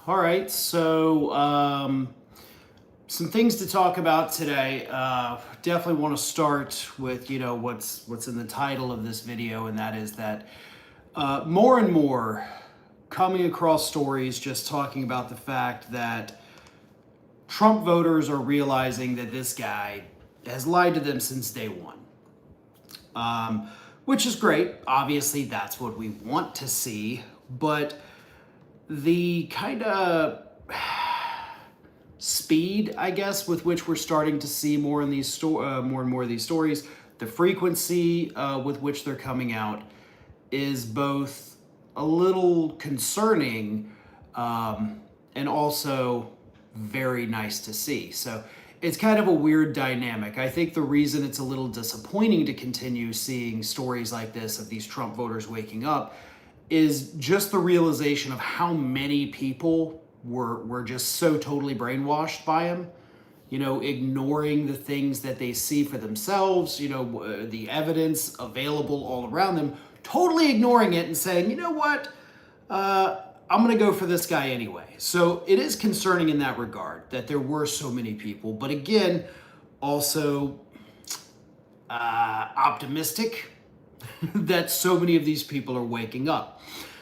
All right, so some things to talk about today. Definitely want to start with what's in the title of this video, and that is that more and more coming across stories just talking about the fact that Trump voters are realizing that this guy has lied to them since day one, which is great. Obviously, that's what we want to see, but the kind of speed, I guess, with which we're starting to see more in these more and more of these stories, the frequency with which they're coming out is both a little concerning and also very nice to see. So it's kind of a weird dynamic. I think the reason it's a little disappointing to continue seeing stories like this of these Trump voters waking up is just the realization of how many people were just so totally brainwashed by him, ignoring the things that they see for themselves, the evidence available all around them, totally ignoring it and saying, you know what, I'm going to go for this guy anyway. So it is concerning in that regard that there were so many people, but again, also optimistic that so many of these people are waking up.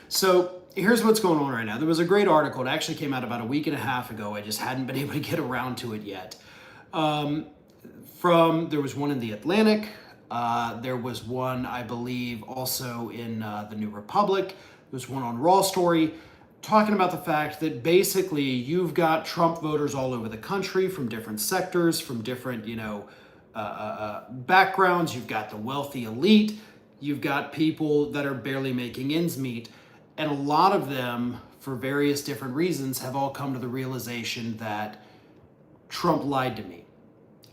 So here's what's going on right now. There was a great article. It actually came out about a week and a half ago. I just hadn't been able to get around to it yet. There was one in The Atlantic. There was one, I believe, also in the New Republic. There was one on Raw Story talking about the fact that basically you've got Trump voters all over the country from different sectors, from different, backgrounds. You've got the wealthy elite. You've got people that are barely making ends meet. And a lot of them, for various different reasons, have all come to the realization that Trump lied to me.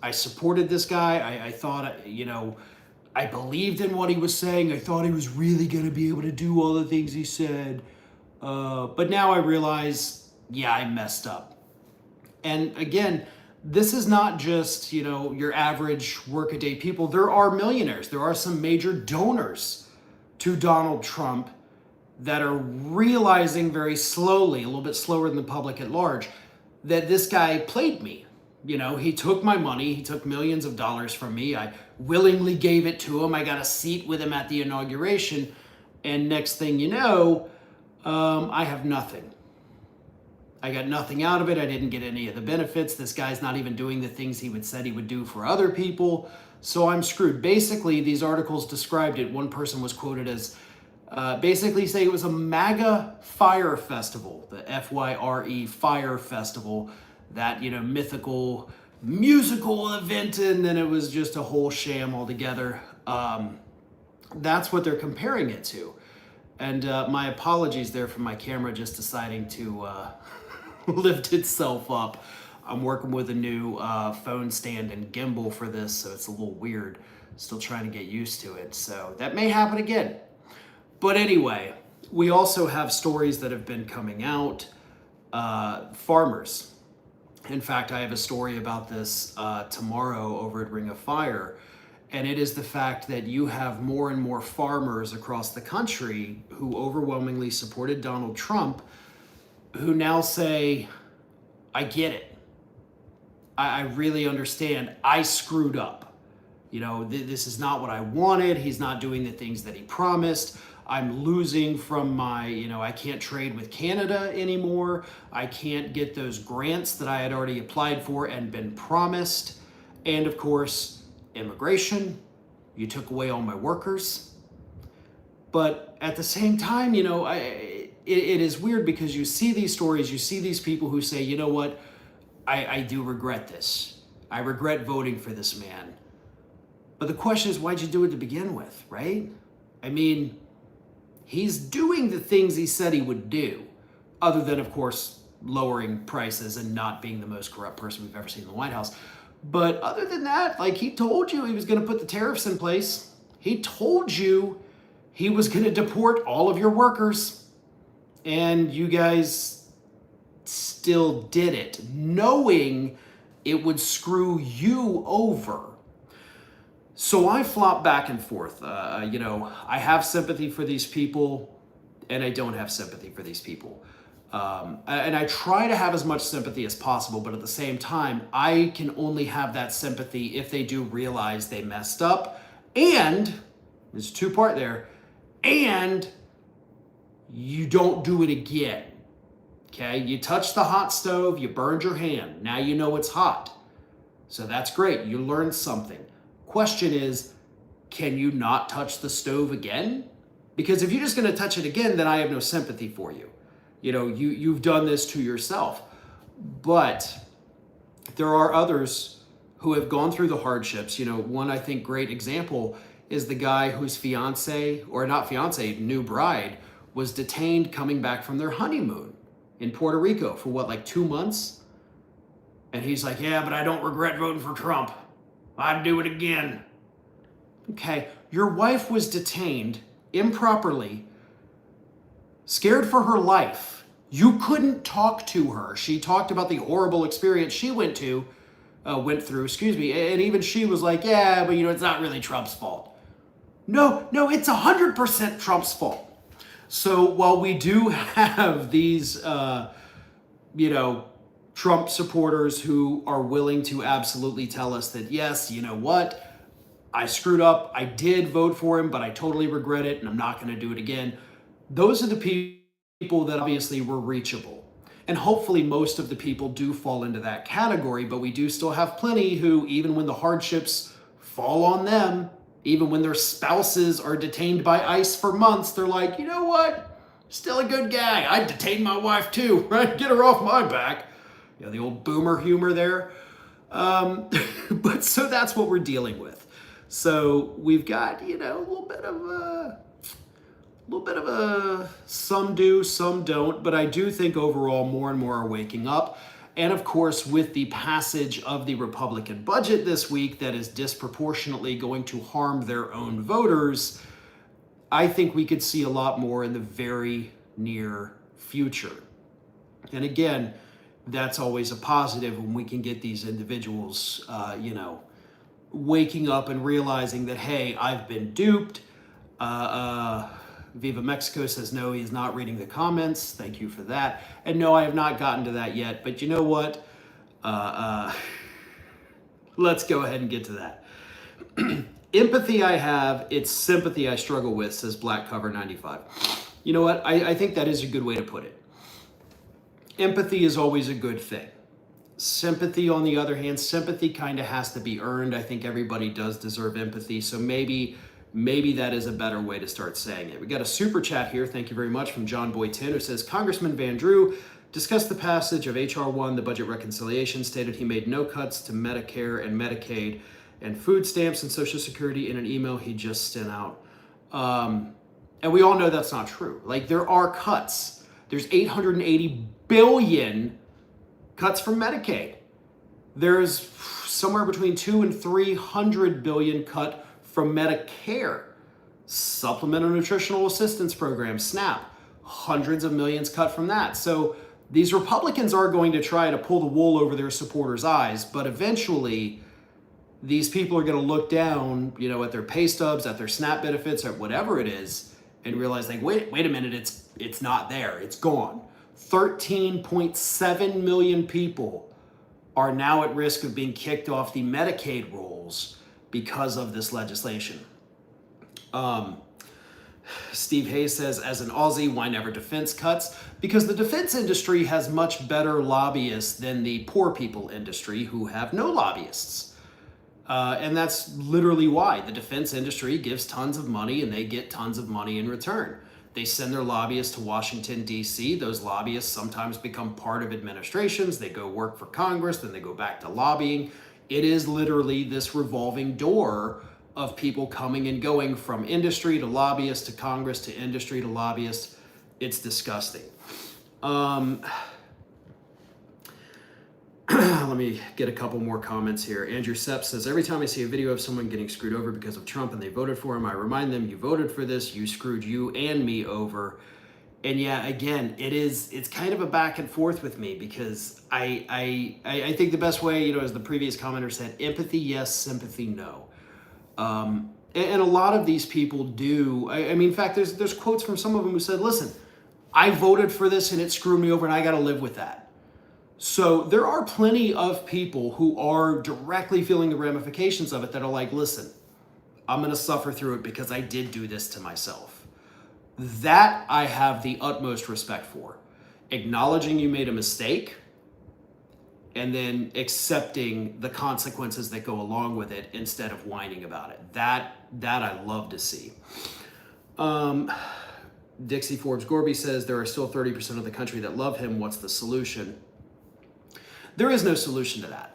I supported this guy. I thought, I believed in what he was saying. I thought he was really going to be able to do all the things he said. But now I realize, I messed up. And again, this is not just, your average workaday people. There are millionaires. There are some major donors to Donald Trump that are realizing very slowly, a little bit slower than the public at large, that this guy played me. He took my money. He took millions of dollars from me. I willingly gave it to him. I got a seat with him at the inauguration. And next thing you know, I have nothing. I got nothing out of it. I didn't get any of the benefits. This guy's not even doing the things he said he would do for other people. So I'm screwed. Basically, these articles described it. One person was quoted as basically saying it was a MAGA fire festival, the FYRE fire festival, that, mythical musical event, and then it was just a whole sham altogether. That's what they're comparing it to. And my apologies there for my camera just deciding to lift itself up. I'm working with a new phone stand and gimbal for this, so it's a little weird. Still trying to get used to it. So that may happen again. But anyway, we also have stories that have been coming out. Farmers. In fact, I have a story about this tomorrow over at Ring of Fire. And it is the fact that you have more and more farmers across the country who overwhelmingly supported Donald Trump, who now say, I get it. I really understand. I screwed up. This is not what I wanted. He's not doing the things that he promised. I'm losing from my, I can't trade with Canada anymore. I can't get those grants that I had already applied for and been promised. And of course, immigration. You took away all my workers. But at the same time, it is weird because you see these stories, you see these people who say, you know what, I do regret this. I regret voting for this man. But the question is, why'd you do it to begin with, right? I mean, he's doing the things he said he would do, other than, of course, lowering prices and not being the most corrupt person we've ever seen in the White House. But other than that, he told you he was going to put the tariffs in place. He told you he was going to deport all of your workers. And you guys still did it, knowing it would screw you over. So I flop back and forth. I have sympathy for these people, and I don't have sympathy for these people. And I try to have as much sympathy as possible, but at the same time, I can only have that sympathy if they do realize they messed up. And there's a two-part there, and you don't do it again. Okay, you touched the hot stove, you burned your hand. Now you know it's hot. So that's great. You learned something. Question is, can you not touch the stove again? Because if you're just going to touch it again, then I have no sympathy for you. You know, you've done this to yourself. But there are others who have gone through the hardships. You know, one, I think, great example is the guy whose new bride, was detained coming back from their honeymoon in Puerto Rico for what, like 2 months? And he's like, yeah, but I don't regret voting for Trump. I'd do it again. Okay, your wife was detained improperly, scared for her life. You couldn't talk to her. She talked about the horrible experience she went through, and even she was like, yeah, but it's not really Trump's fault. No, it's 100% Trump's fault. So while we do have these, Trump supporters who are willing to absolutely tell us that, yes, you know what, I screwed up, I did vote for him, but I totally regret it, and I'm not going to do it again. Those are the people that obviously were reachable. And hopefully most of the people do fall into that category, but we do still have plenty who, even when the hardships fall on them, even when their spouses are detained by ICE for months, they're like, you know what? Still a good guy. I'd detain my wife too, right? Get her off my back. The old boomer humor there. But so that's what we're dealing with. So we've got, a little bit of a some do, some don't, but I do think overall more and more are waking up. And of course, with the passage of the Republican budget this week that is disproportionately going to harm their own voters, I think we could see a lot more in the very near future. And again, that's always a positive when we can get these individuals, waking up and realizing that, hey, I've been duped. Viva Mexico says, no, he's not reading the comments. Thank you for that. And no, I have not gotten to that yet. But you know what? Let's go ahead and get to that. Empathy I have, it's sympathy I struggle with, says Black Cover 95. You know what? I think that is a good way to put it. Empathy is always a good thing. Sympathy, on the other hand, sympathy kind of has to be earned. I think everybody does deserve empathy. So maybe that is a better way to start saying it. We got a super chat here. Thank you very much from John Boy 10, who says, Congressman Van Drew discussed the passage of H.R. 1, the budget reconciliation, stated he made no cuts to Medicare and Medicaid and food stamps and Social Security in an email he just sent out. And we all know that's not true. Like, there are cuts. There's $880 billion cuts from Medicaid. There's somewhere between 200 and 300 billion cut from Medicare. Supplemental Nutritional Assistance Program, SNAP, hundreds of millions cut from that. So these Republicans are going to try to pull the wool over their supporters' eyes, but eventually these people are going to look down, at their pay stubs, at their SNAP benefits, or whatever it is, and realize, like, wait a minute, it's not there, it's gone. 13.7 million people are now at risk of being kicked off the Medicaid rolls because of this legislation. Steve Hayes says, as an Aussie, why never defense cuts? Because the defense industry has much better lobbyists than the poor people industry, who have no lobbyists. And that's literally why. The defense industry gives tons of money and they get tons of money in return. They send their lobbyists to Washington, D.C. Those lobbyists sometimes become part of administrations. They go work for Congress, then they go back to lobbying. It is literally this revolving door of people coming and going from industry to lobbyists to Congress to industry to lobbyists. It's disgusting. Let me get a couple more comments here. Andrew Sepp says, every time I see a video of someone getting screwed over because of Trump and they voted for him, I remind them, you voted for this, you screwed you and me over. And yeah, again, it's kind of a back and forth with me, because I think the best way, as the previous commenter said, empathy, yes, sympathy, no. And a lot of these people do. In fact, there's quotes from some of them who said, listen, I voted for this and it screwed me over and I got to live with that. So there are plenty of people who are directly feeling the ramifications of it that are like, listen, I'm going to suffer through it because I did do this to myself. That I have the utmost respect for. Acknowledging you made a mistake and then accepting the consequences that go along with it instead of whining about it. That I love to see. Dixie Forbes Gorby says there are still 30% of the country that love him. What's the solution? There is no solution to that.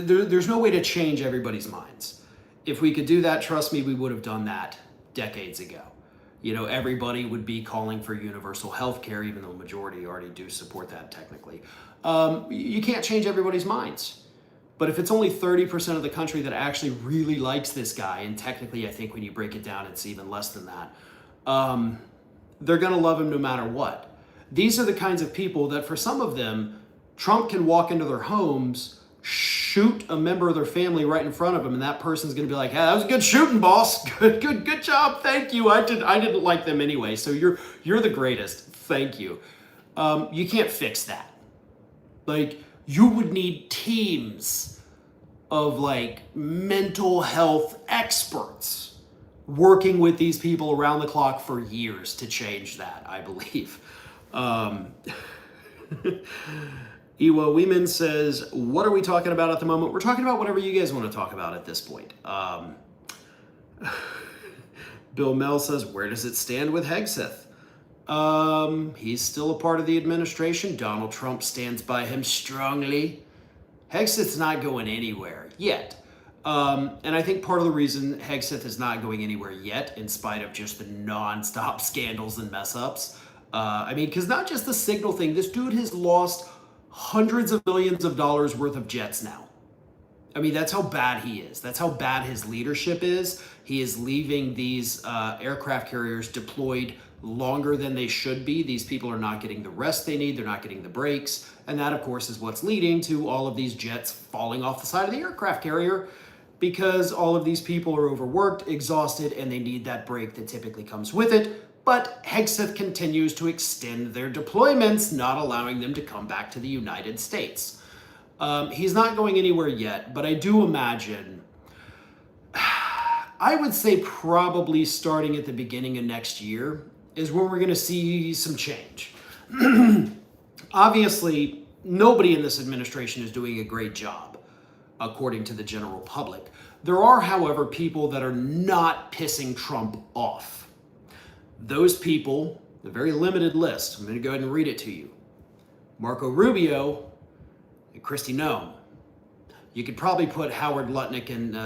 There's no way to change everybody's minds. If we could do that, trust me, we would have done that decades ago. You know, everybody would be calling for universal health care, even though the majority already do support that technically. You can't change everybody's minds. But if it's only 30% of the country that actually really likes this guy, and technically I think when you break it down, it's even less than that, they're going to love him no matter what. These are the kinds of people that for some of them, Trump can walk into their homes, shoot a member of their family right in front of them, and that person's going to be like, "Hey, that was a good shooting, boss. Good job. Thank you. I didn't like them anyway. So you're the greatest. Thank you." You can't fix that. Like, you would need teams of like mental health experts working with these people around the clock for years to change that, I believe. Iwa Weeman says, what are we talking about at the moment? We're talking about whatever you guys want to talk about at this point. Bill Mel says, where does it stand with Hegseth? He's still a part of the administration. Donald Trump stands by him strongly. Hegseth's not going anywhere yet. And I think part of the reason Hegseth is not going anywhere yet, in spite of just the nonstop scandals and mess ups, because not just the signal thing, this dude has lost hundreds of millions of dollars worth of jets now. I mean, that's how bad he is. That's how bad his leadership is. He is leaving these aircraft carriers deployed longer than they should be. These people are not getting the rest they need. They're not getting the breaks. And that, of course, is what's leading to all of these jets falling off the side of the aircraft carrier, because all of these people are overworked, exhausted, and they need that break that typically comes with it. But Hegseth continues to extend their deployments, not allowing them to come back to the United States. He's not going anywhere yet, but I do imagine, I would say probably starting at the beginning of next year is when we're going to see some change. Obviously, nobody in this administration is doing a great job, according to the general public. There are, however, people that are not pissing Trump off. Those people, a very limited list, I'm going to go ahead and read it to you. Marco Rubio and Kristi Noem. You could probably put Howard Lutnick and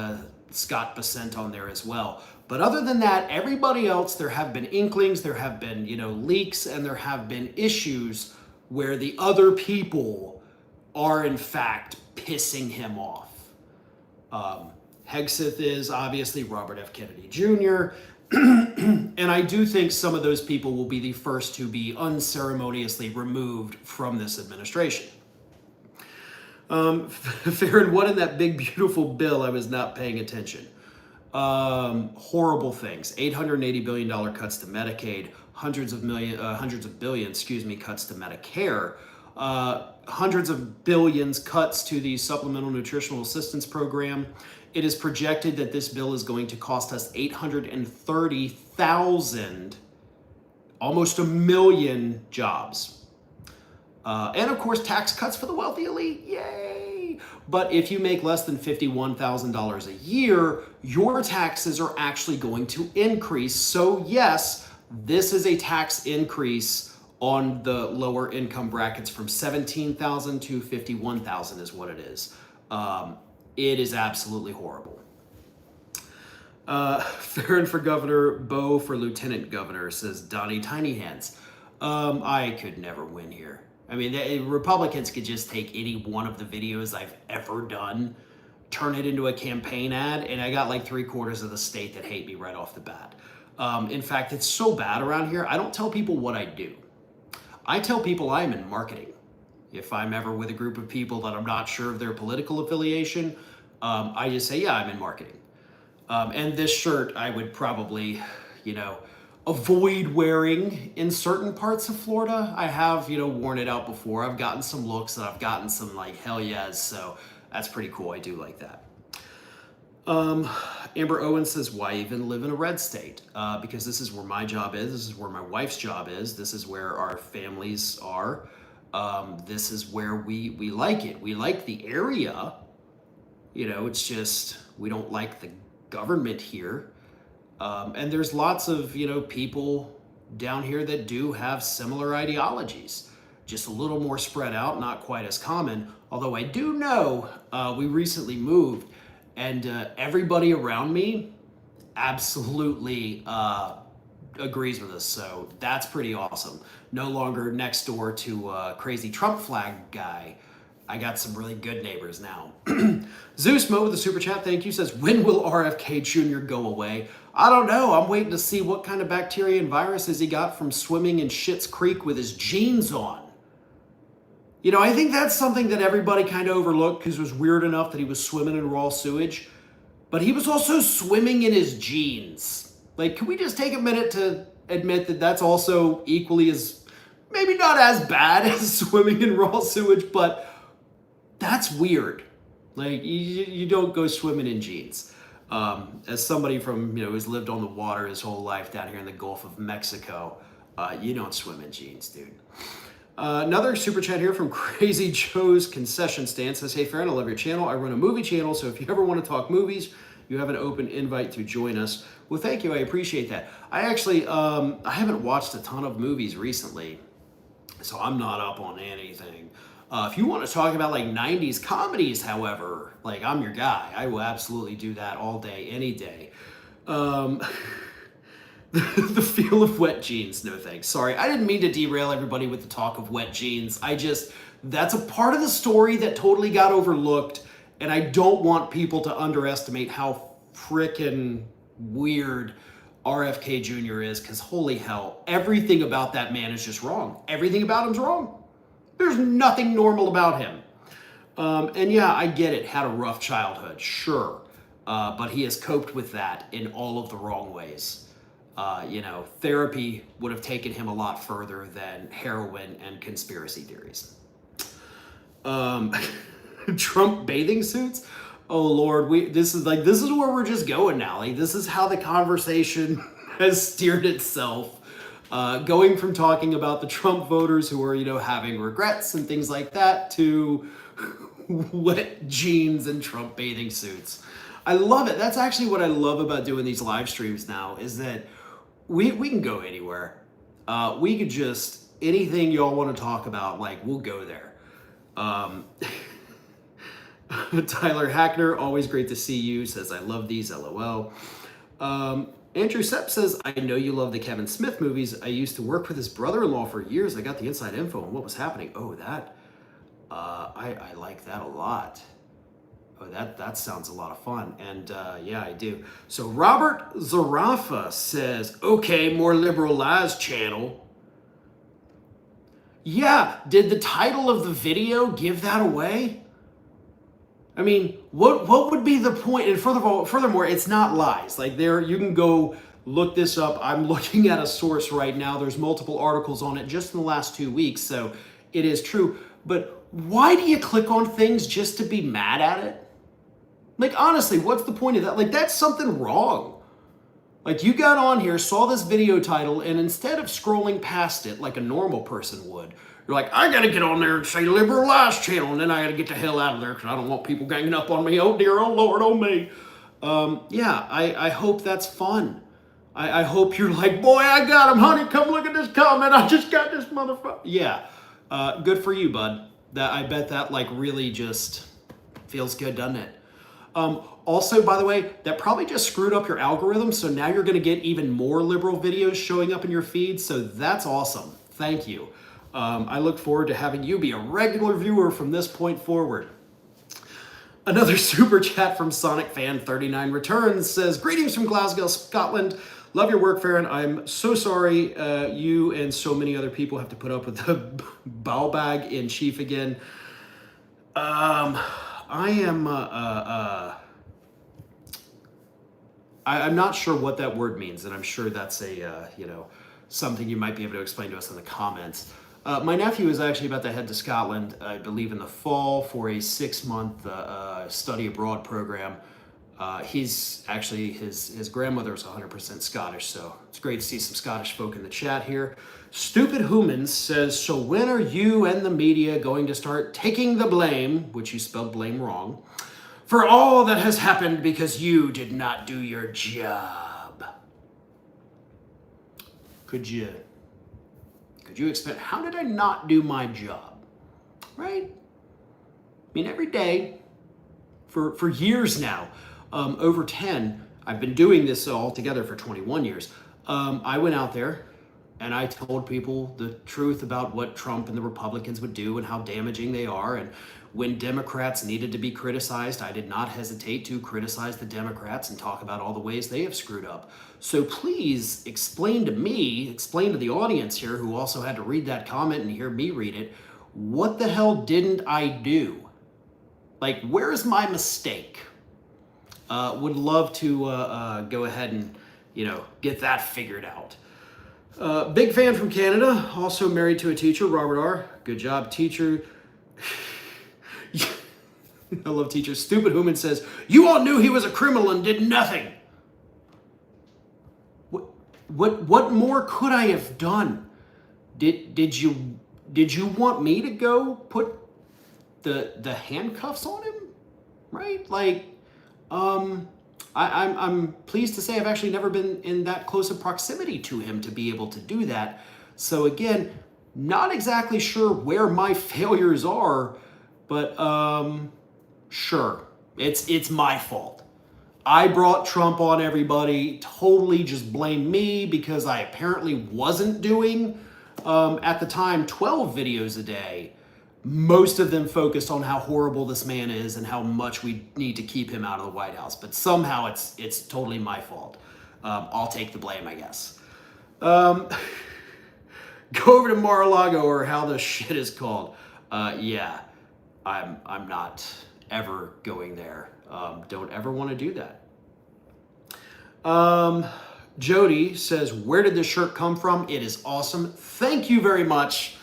Scott Bessent on there as well. But other than that, everybody else, there have been inklings, there have been, leaks, and there have been issues where the other people are in fact pissing him off. Hegseth is obviously Robert F. Kennedy Jr., and I do think some of those people will be the first to be unceremoniously removed from this administration. Farron, what in that big, beautiful bill? I was not paying attention. Horrible things. $880 billion cuts to Medicaid, hundreds of billions, cuts to Medicare, hundreds of billions cuts to the Supplemental Nutritional Assistance Program. It is projected that this bill is going to cost us 830,000, almost 1 million jobs. And of course, tax cuts for the wealthy elite, yay! But if you make less than $51,000 a year, your taxes are actually going to increase. So yes, this is a tax increase on the lower income brackets from $17,000 to $51,000 is what it is. It is absolutely horrible. Farron for governor, Bo for lieutenant governor, says Donnie Tiny Hands. I could never win here. I mean, Republicans could just take any one of the videos I've ever done, turn it into a campaign ad, and I got like 3/4 of the state that hate me right off the bat. In fact, it's so bad around here, I don't tell people what I do. I tell people I'm in marketing. If I'm ever with a group of people that I'm not sure of their political affiliation, I just say, yeah, I'm in marketing. And this shirt, I would probably, avoid wearing in certain parts of Florida. I have, worn it out before. I've gotten some looks and I've gotten some like hell yes, so that's pretty cool. I do like that. Amber Owen says, why even live in a red state? Because this is where my job is. This is where my wife's job is. This is where our families are. This is where we like it. We like the area. It's just, we don't like the government here. And there's lots of, people down here that do have similar ideologies. Just a little more spread out, not quite as common. Although I do know we recently moved, and everybody around me absolutely agrees with us. So that's pretty awesome. No longer next door to a crazy Trump flag guy. I got some really good neighbors now. Zeus Mo with the super chat, thank you, says, when will RFK Jr. go away? I don't know. I'm waiting to see what kind of bacteria and viruses he got from swimming in Schitt's Creek with his jeans on. I think that's something that everybody kind of overlooked because it was weird enough that he was swimming in raw sewage. But he was also swimming in his jeans. Like, can we just take a minute to admit that that's also equally as, maybe not as bad as swimming in raw sewage, but that's weird. Like, you don't go swimming in jeans. As somebody from, who's lived on the water his whole life down here in the Gulf of Mexico, you don't swim in jeans, dude. Another super chat here from Crazy Joe's Concession Stand says, hey, Farron, I love your channel. I run a movie channel, so if you ever want to talk movies, you have an open invite to join us. Well, thank you. I appreciate that. I actually, I haven't watched a ton of movies recently, so I'm not up on anything. If you want to talk about like 90s comedies, however, like I'm your guy. I will absolutely do that all day, any day. The feel of wet jeans, no thanks. Sorry, I didn't mean to derail everybody with the talk of wet jeans. That's a part of the story that totally got overlooked, and I don't want people to underestimate how frickin' weird RFK Jr. is, because holy hell, everything about that man is just wrong. Everything about him's wrong. There's nothing normal about him. And yeah, I get it, had a rough childhood, sure. But he has coped with that in all of the wrong ways. Therapy would have taken him a lot further than heroin and conspiracy theories. Trump bathing suits? Oh Lord, this is where we're just going now. Like, this is how the conversation has steered itself. Going from talking about the Trump voters who are, having regrets and things like that to wet jeans and Trump bathing suits. I love it. That's actually what I love about doing these live streams now, is that we can go anywhere. We could just, anything y'all want to talk about, like, we'll go there. Tyler Hackner, always great to see you, says, I love these, LOL. Andrew Sepp says, I know you love the Kevin Smith movies. I used to work with his brother-in-law for years. I got the inside info on what was happening. Oh, that, I like that a lot. Oh, that sounds a lot of fun. And yeah, I do. So Robert Zarafa says, okay, more liberal lies channel. Yeah, did the title of the video give that away? I mean, what would be the point? And furthermore, it's not lies. Like, you can go look this up. I'm looking at a source right now. There's multiple articles on it just in the last 2 weeks. So it is true. But why do you click on things just to be mad at it? Like, honestly, what's the point of that? Like, that's something wrong. Like, you got on here, saw this video title, and instead of scrolling past it like a normal person would, you're like, I gotta get on there and say liberal lies channel, and then I gotta get the hell out of there because I don't want people ganging up on me. Oh dear, oh Lord, oh me. Yeah, I hope that's fun. I hope you're like, boy, I got him, honey. Come look at this comment. I just got this motherfucker. Yeah, good for you, bud. I bet that like really just feels good, doesn't it? Also, by the way, that probably just screwed up your algorithm. So now you're going to get even more liberal videos showing up in your feed. So that's awesome. Thank you. I look forward to having you be a regular viewer from this point forward. Another super chat from Sonic Fan 39 returns, says, greetings from Glasgow, Scotland. Love your work, Farron. I'm so sorry you and so many other people have to put up with the bow bag in chief again. I am I'm not sure what that word means, and I'm sure that's a something you might be able to explain to us in the comments. My nephew is actually about to head to Scotland, I believe in the fall, for a 6-month study abroad program. He's actually, his grandmother is 100% Scottish, so it's great to see some Scottish folk in the chat here. Stupid Humans says, so when are you and the media going to start taking the blame, which you spelled blame wrong, for all that has happened because you did not do your job? Could you expect, how did I not do my job? Right? I mean, every day, for years now, over 10, I've been doing this all together for 21 years. I went out there and I told people the truth about what Trump and the Republicans would do and how damaging they are. And when Democrats needed to be criticized, I did not hesitate to criticize the Democrats and talk about all the ways they have screwed up. So please explain to me, explain to the audience here who also had to read that comment and hear me read it, what the hell didn't I do? Like, where's my mistake? Would love to go ahead and, get that figured out. Big fan from Canada, also married to a teacher, Robert R. Good job, teacher. I love teachers. Stupid Human says, you all knew he was a criminal and did nothing. What more could I have done? Did you want me to go put the handcuffs on him? Right? Like, I'm pleased to say I've actually never been in that close of proximity to him to be able to do that. So again, not exactly sure where my failures are, but sure, it's my fault. I brought Trump on everybody, totally just blame me because I apparently wasn't doing, at the time, 12 videos a day. Most of them focused on how horrible this man is and how much we need to keep him out of the White House. But somehow it's totally my fault. I'll take the blame, I guess. Go over to Mar-a-Lago, or how the shit is called. Yeah, I'm not ever going there. Don't ever want to do that. Jody says, where did this shirt come from? It is awesome. Thank you very much.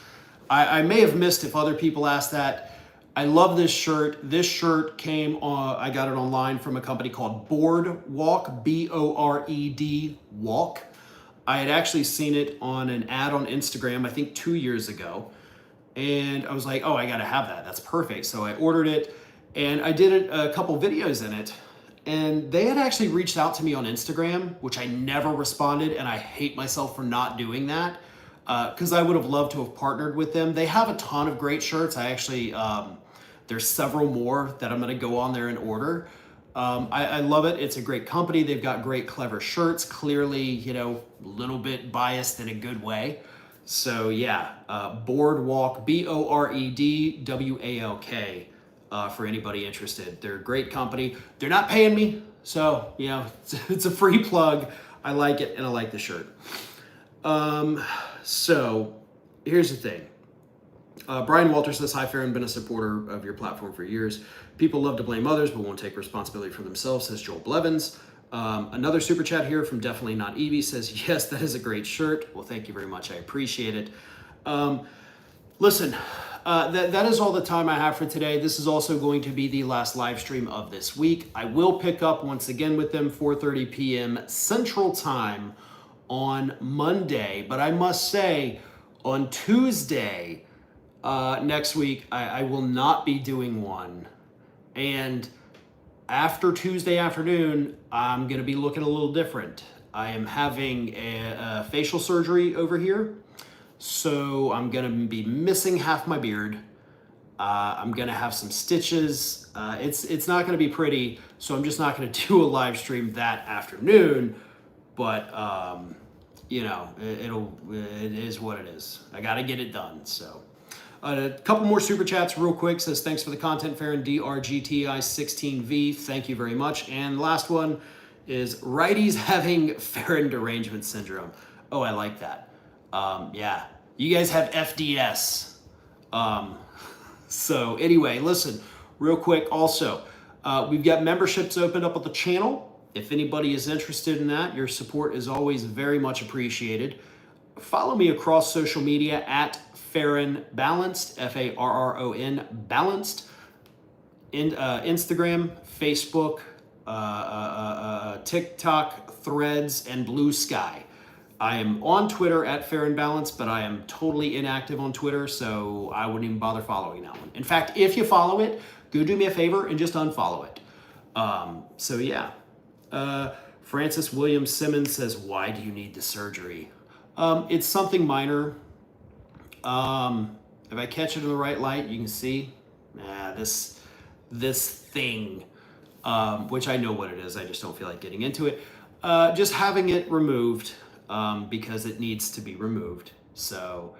I may have missed if other people asked that. I love this shirt. This shirt came on, I got it online from a company called Boardwalk, B-O-R-E-D, Walk. I had actually seen it on an ad on Instagram, I think 2 years ago. And I was like, oh, I gotta have that. That's perfect. So I ordered it and I did a couple videos in it. And they had actually reached out to me on Instagram, which I never responded. And I hate myself for not doing that. Because I would have loved to have partnered with them. They have a ton of great shirts. I actually, there's several more that I'm going to go on there and order. I love it. It's a great company. They've got great, clever shirts. Clearly, a little bit biased in a good way. So yeah, Boardwalk, B-O-R-E-D-W-A-L-K, for anybody interested. They're a great company. They're not paying me. So, it's a free plug. I like it and I like the shirt. So here's the thing. Brian Walter says, hi, Farron, been a supporter of your platform for years. People love to blame others, but won't take responsibility for themselves, says Joel Blevins. Another super chat here from Definitely Not Evie says, yes, that is a great shirt. Well, thank you very much. I appreciate it. Listen, that is all the time I have for today. This is also going to be the last live stream of this week. I will pick up once again with them 4:30 p.m. Central Time on Monday, but I must say on Tuesday next week I will not be doing one, and after Tuesday afternoon I'm gonna be looking a little different. I am having a facial surgery over here, so I'm gonna be missing half my beard. I'm gonna have some stitches. It's not gonna be pretty, so I'm just not gonna do a live stream that afternoon. But, it is what it is. I got to get it done. So a couple more super chats real quick. Says, thanks for the content, Farron, DRGTI16V. Thank you very much. And last one is righties having Farron derangement syndrome. Oh, I like that. Yeah, you guys have FDS. So anyway, listen, real quick also, we've got memberships opened up at the channel. If anybody is interested in that, your support is always very much appreciated. Follow me across social media at Farron Balanced, Farron Balanced, in Instagram, Facebook, TikTok, Threads, and Blue Sky. I am on Twitter at Farron Balance, but I am totally inactive on Twitter, so I wouldn't even bother following that one. In fact, if you follow it, go do me a favor and just unfollow it. So yeah. Francis Williams Simmons says, why do you need the surgery? It's something minor. If I catch it in the right light, you can see this thing, which I know what it is. I just don't feel like getting into it. Just having it removed, because it needs to be removed. So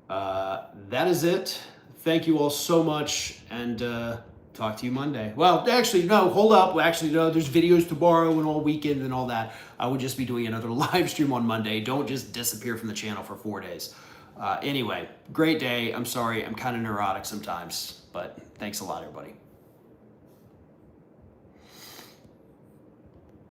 that is it. Thank you all so much, and talk to you Monday. Well, actually, no, hold up. Actually, no, there's videos tomorrow and all weekend and all that. I would just be doing another live stream on Monday. Don't just disappear from the channel for 4 days. Anyway, great day. I'm sorry. I'm kind of neurotic sometimes, but thanks a lot, everybody.